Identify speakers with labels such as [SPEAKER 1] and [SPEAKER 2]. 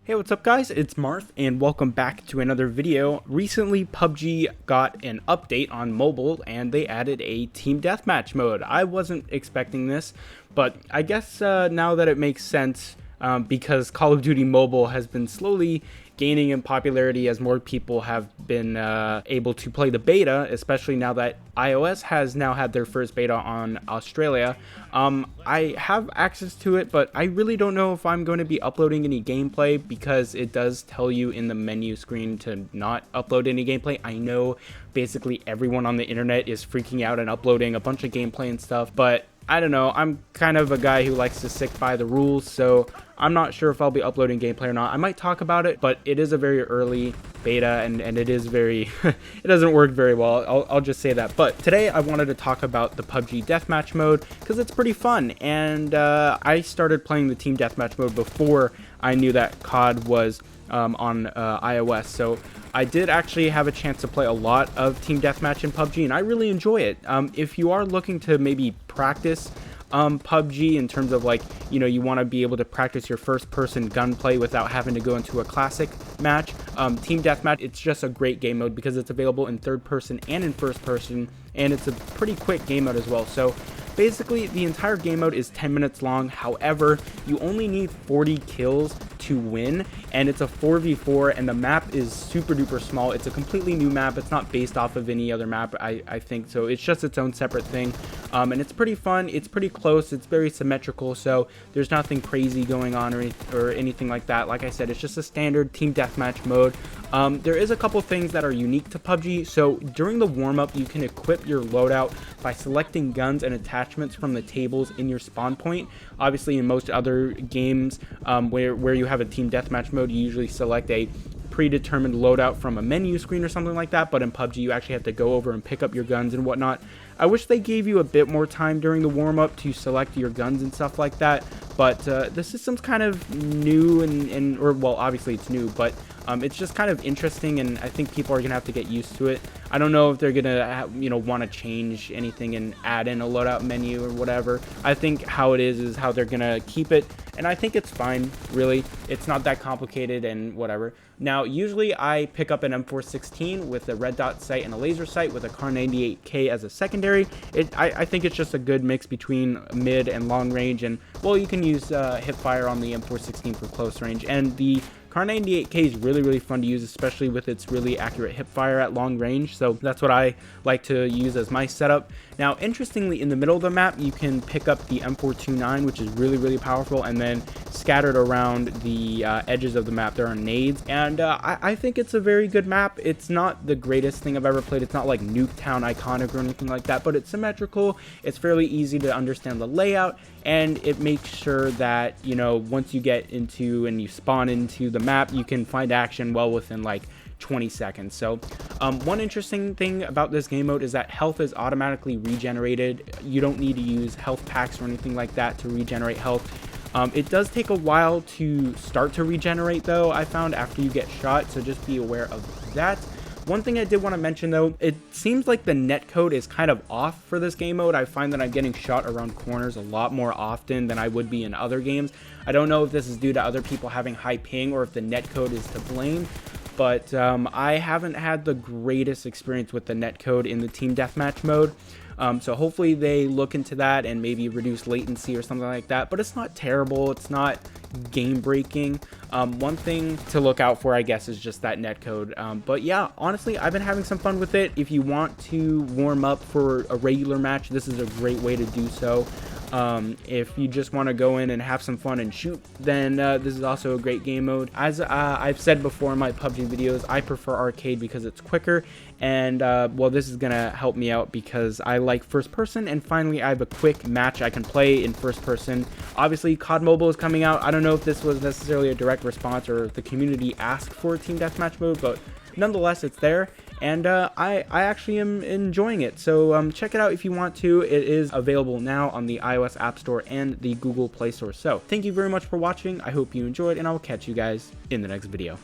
[SPEAKER 1] Hey, what's up guys? It's Marth and welcome back to another video. Recently PUBG got an update on mobile and they added a team deathmatch mode. I wasn't expecting this, but I guess now that it makes sense because Call of Duty Mobile has been slowly gaining in popularity as more people have been able to play the beta, especially now that iOS has now had their first beta on Australia. I have access to it, but I really don't know if I'm going to be uploading any gameplay because it does tell you in the menu screen to not upload any gameplay. I know basically everyone on the internet is freaking out and uploading a bunch of gameplay and stuff, but I don't know, I'm kind of a guy who likes to stick by the rules, so I'm not sure if I'll be uploading gameplay or not. I might talk about it, but it is a very early beta and it is very, it doesn't work very well, I'll just say that. But today I wanted to talk about the PUBG deathmatch mode because it's pretty fun, and I started playing the team deathmatch mode before I knew that COD was on iOS, so I did actually have a chance to play a lot of team deathmatch in PUBG and I really enjoy it. If you are looking to maybe practice PUBG in terms of, like, you know, you want to be able to practice your first person gunplay without having to go into a classic match, team deathmatch, it's just a great game mode because it's available in third person and in first person, and it's a pretty quick game mode as well. So basically the entire game mode is 10 minutes long. However, you only need 40 kills to win, and it's a 4v4 and the map is super duper small. It's a completely new map. It's not based off of any other map, I think, so it's just its own separate thing, and it's pretty fun. It's pretty close. It's very symmetrical, so there's nothing crazy going on or anything like that. Like I said, it's just a standard team deathmatch mode. There is a couple things that are unique to PUBG. So during the warm-up, you can equip your loadout by selecting guns and attachments from the tables in your spawn point. Obviously, in most other games where you have a team deathmatch mode, you usually select a predetermined loadout from a menu screen or something like that, but in PUBG you actually have to go over and pick up your guns and whatnot. I wish they gave you a bit more time during the warm-up to select your guns and stuff like that, but the system's kind of new or well, obviously it's new, but it's just kind of interesting, and I think people are gonna have to get used to it. I don't know if they're gonna want to change anything and add in a loadout menu or whatever. I think how it is how they're gonna keep it, and I think it's fine, really. It's not that complicated and whatever. Now, usually I pick up an M416 with a red dot sight and a laser sight with a Kar 98K as a secondary. I think it's just a good mix between mid and long range, and well, you can use hip fire on the M416 for close range, and the Kar 98K is really fun to use, especially with its really accurate hip fire at long range, so that's what I like to use as my setup. Now, interestingly, in the middle of the map, you can pick up the M429, which is really powerful, and then scattered around the edges of the map, there are nades, and I think it's a very good map. It's not the greatest thing I've ever played. It's not like Nuketown iconic or anything like that, but it's symmetrical, it's fairly easy to understand the layout, and it makes sure that, you know, once you get into and you spawn into the map, you can find action well within like 20 seconds. So one interesting thing about this game mode is that health is automatically regenerated. You don't need to use health packs or anything like that to regenerate health. It does take a while to start to regenerate though, I found, after you get shot, so just be aware of that. One thing I did want to mention though, it seems like the netcode is kind of off for this game mode. I find that I'm getting shot around corners a lot more often than I would be in other games. I don't know if this is due to other people having high ping or if the netcode is to blame, but I haven't had the greatest experience with the netcode in the team deathmatch mode. So hopefully they look into that and maybe reduce latency or something like that, but it's not terrible. It's not game breaking. One thing to look out for, I guess, is just that netcode. But yeah, honestly, I've been having some fun with it. If you want to warm up for a regular match, this is a great way to do so. If you just want to go in and have some fun and shoot, then this is also a great game mode. As I've said before in my PUBG videos, I prefer arcade because it's quicker, and well, this is gonna help me out because I like first person, and finally I have a quick match I can play in first person. Obviously COD Mobile is coming out. I don't know if this was necessarily a direct response or if the community asked for a team deathmatch mode, but nonetheless it's there, and I actually am enjoying it. So check it out if you want to. It is available now on the iOS App Store and the Google Play Store. So thank you very much for watching. I hope you enjoyed, and I will catch you guys in the next video.